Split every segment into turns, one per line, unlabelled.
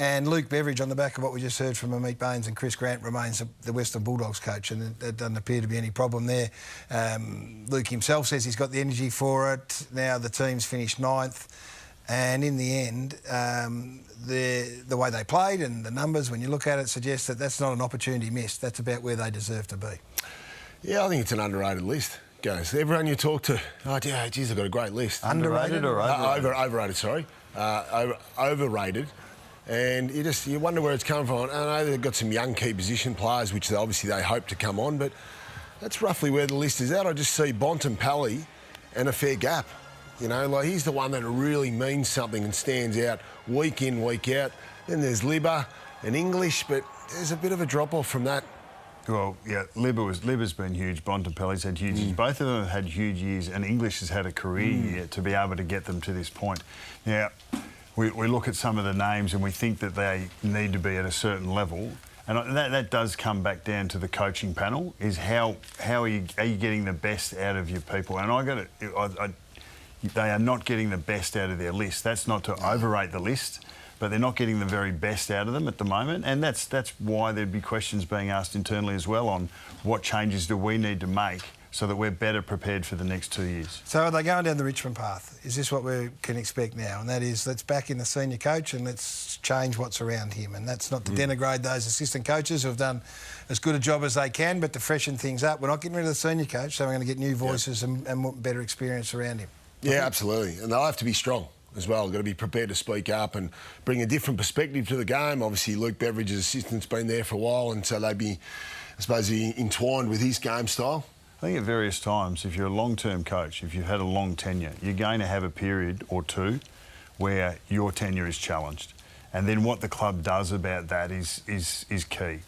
And Luke Beveridge, on the back of what we just heard from Amit Baines and Chris Grant, remains the Western Bulldogs coach, and there doesn't appear to be any problem there. Luke himself says he's got the energy for it. Now the team's finished 9th. And in the end, the way they played and the numbers, when you look at it, suggest that that's not an opportunity missed. That's about where they deserve to be.
Yeah, I think it's an underrated list, guys. Everyone you talk to, oh, yeah, geez, I've got a great list.
Underrated or overrated?
Overrated, sorry. Overrated. And you wonder where it's come from. I know they've got some young key position players, which obviously they hope to come on, but that's roughly where the list is at. I just see Bontempelli and a fair gap. You know, like he's the one that really means something and stands out week in, week out. Then there's Libba and English, but there's a bit of a drop-off from that.
Well, yeah, Libba's been huge. Bontempelli's had huge years. Both of them have had huge years, and English has had a career year to be able to get them to this point. Now, we look at some of the names and we think that they need to be at a certain level. And that does come back down to the coaching panel, is how are you getting the best out of your people? And they are not getting the best out of their list. That's not to overrate the list, but they're not getting the very best out of them at the moment. And that's why there'd be questions being asked internally as well on what changes do we need to make so that we're better prepared for the next 2 years.
So are they going down the Richmond path? Is this what we can expect now? And that is, let's back in the senior coach and let's change what's around him. And that's not to denigrate those assistant coaches who have done as good a job as they can, but to freshen things up. We're not getting rid of the senior coach, so we're going to get new voices and better experience around him.
Yeah, absolutely. And they'll have to be strong as well. Got to be prepared to speak up and bring a different perspective to the game. Obviously, Luke Beveridge's assistant's been there for a while, and so they'd be, I suppose, entwined with his game style.
I think at various times, if you're a long-term coach, if you've had a long tenure, you're going to have a period or two where your tenure is challenged. And then what the club does about that is key.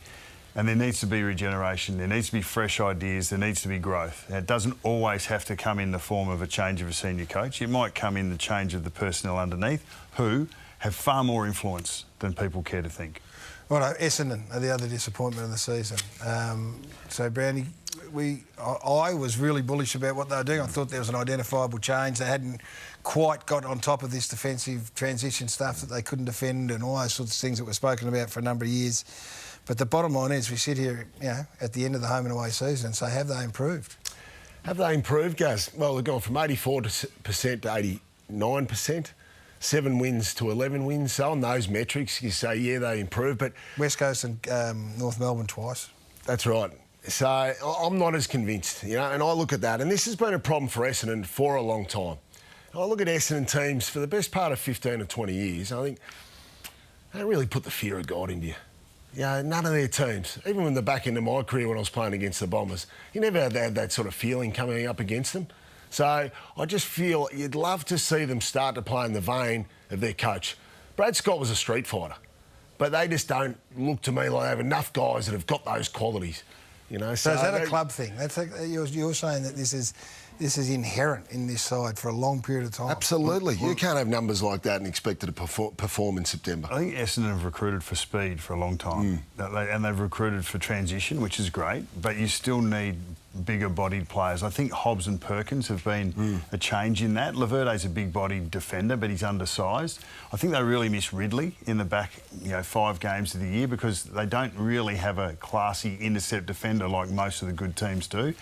And there needs to be regeneration, there needs to be fresh ideas, there needs to be growth. Now, it doesn't always have to come in the form of a change of a senior coach. It might come in the change of the personnel underneath, who have far more influence than people care to think.
Well, Essendon are the other disappointment of the season. So, Brownie, I was really bullish about what they were doing. I thought there was an identifiable change. They hadn't quite got on top of this defensive transition stuff that they couldn't defend and all those sorts of things that were spoken about for a number of years. But the bottom line is we sit here, you know, at the end of the home and away season and say, have they improved?
Have they improved, Gaz? Well, they've gone from 84% to 89%. 7 wins to 11 wins. So on those metrics, you say, yeah, they improved. But
West Coast and North Melbourne twice.
That's right. So I'm not as convinced, you know, and I look at that. And this has been a problem for Essendon for a long time. I look at Essendon teams for the best part of 15 or 20 years. I think they don't really put the fear of God into you. Yeah, none of their teams, even in the back end of my career when I was playing against the Bombers, you never had that sort of feeling coming up against them. So I just feel you'd love to see them start to play in the vein of their coach. Brad Scott was a street fighter, but they just don't look to me like they have enough guys that have got those qualities. You know,
so is that a club thing? You're saying that this is inherent in this side for a long period of time?
Absolutely. You can't have numbers like that and expect it to perform in September.
I think Essendon have recruited for speed for a long time. And they've recruited for transition, which is great, but you still need bigger-bodied players. I think Hobbs and Perkins have been a change in that. Laverde's a big-bodied defender, but he's undersized. I think they really miss Ridley in the back, 5 games of the year because they don't really have a classy intercept defender like most of the good teams do.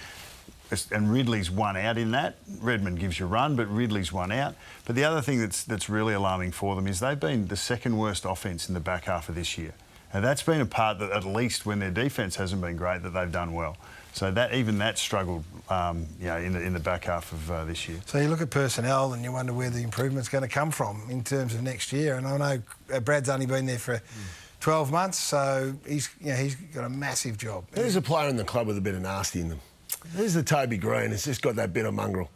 And Ridley's one out in that. Redmond gives you a run, but Ridley's one out. But the other thing that's really alarming for them is they've been the second worst offence in the back half of this year. And that's been a part that, at least when their defence hasn't been great, that they've done well. So that struggled, in the back half of this year.
So you look at personnel and you wonder where the improvement's going to come from in terms of next year. And I know Brad's only been there for 12 months, so he's got a massive job.
Who's a player in the club with a bit of nasty in them? Who's the Toby Green? It's just got that bit of mongrel.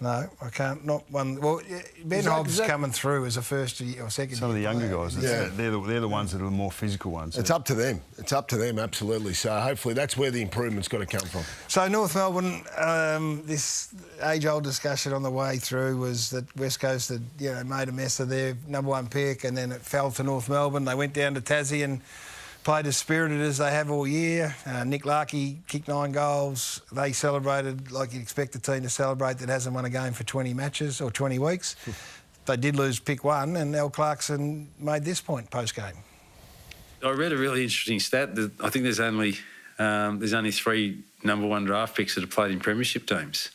No, I can't. Not one. Well, Ben Hobbs coming through as a first or second.
Some of the younger guys. They're the ones that are the more physical ones.
It's up to them. It's up to them, absolutely. So hopefully that's where the improvement's got to come from.
So North Melbourne, this age-old discussion on the way through was that West Coast had made a mess of their #1 pick, and then it fell to North Melbourne. They went down to Tassie and played as spirited as they have all year. Nick Larkey kicked 9 goals. They celebrated like you'd expect a team to celebrate that hasn't won a game for 20 matches or 20 weeks. they did lose pick 1, and Al Clarkson made this point post-game.
I read a really interesting stat that I think there's only 3 number 1 draft picks that have played in premiership teams.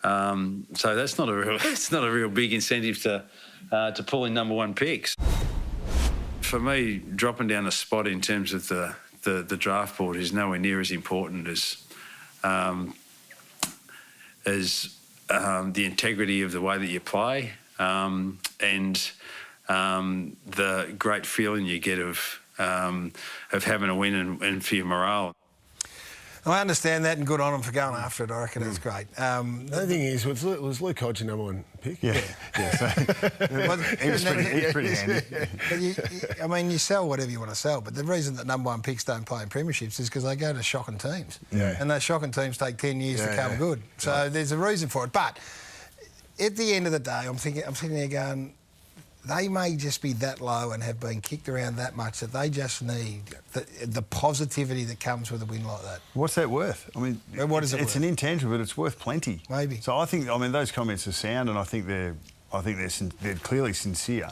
So that's not a real it's not a real big incentive to pull in number 1 picks. For me, dropping down a spot in terms of the draft board is nowhere near as important as the integrity of the way that you play and the great feeling you get of having a win and for your morale.
I understand that, and good on him for going after it. I reckon that's great.
The thing is, was Luke Hodge your number 1 pick?
Yeah. So, he's pretty handy.
But you sell whatever you want to sell, but the reason that number 1 picks don't play in premierships is because they go to shocking teams.
Yeah.
And those shocking teams take 10 years to come good. So there's a reason for it. But at the end of the day, I'm sitting there going, they may just be that low and have been kicked around that much that they just need the positivity that comes with a win like that.
What's that worth? I mean,
what is it
it's
worth?
an intangible, but it's worth plenty.
Maybe.
So I think, those comments are sound, and I think they're clearly sincere.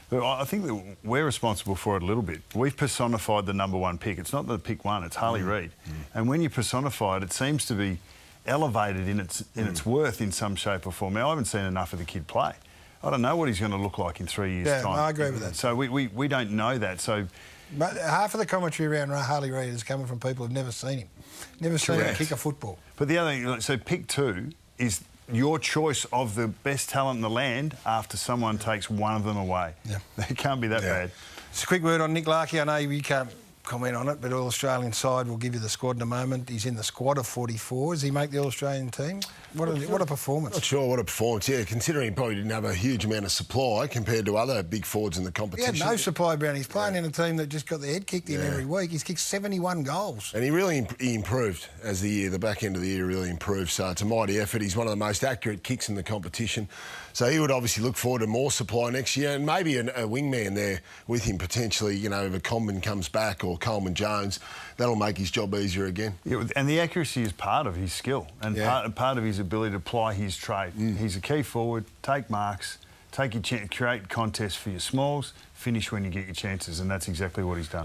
But I think that we're responsible for it a little bit. We've personified the number 1 pick. It's not the pick 1, it's Harley Reid. And when you personify it, it seems to be elevated in its worth in some shape or form. Now, I haven't seen enough of the kid play. I don't know what he's going to look like in 3 years' time.
I agree with that.
So we don't know that. So
but half of the commentary around Harley Reid is coming from people who've never seen him, never seen him kick a football.
But the other thing, so pick 2 is your choice of the best talent in the land after someone takes one of them away. Yeah. It can't be that bad.
Just a quick word on Nick Larkey. I know you can't comment on it, but All-Australian side will give you the squad in a moment. He's in the squad of 44. Does he make the All-Australian team? What a performance.
Not sure what a performance, considering he probably didn't have a huge amount of supply compared to other big forwards in the competition.
He had no supply, Brown. He's playing in a team that just got their head kicked in every week. He's kicked 71 goals.
And he improved as the back end of the year really improved. So it's a mighty effort. He's one of the most accurate kicks in the competition. So he would obviously look forward to more supply next year, and maybe a wingman there with him potentially, if a Comben comes back or Coleman Jones, that'll make his job easier again.
Yeah, and the accuracy is part of his skill and part of his ability to apply his trade. He's a key forward, take marks, take your create contests for your smalls, finish when you get your chances, and that's exactly what he's done.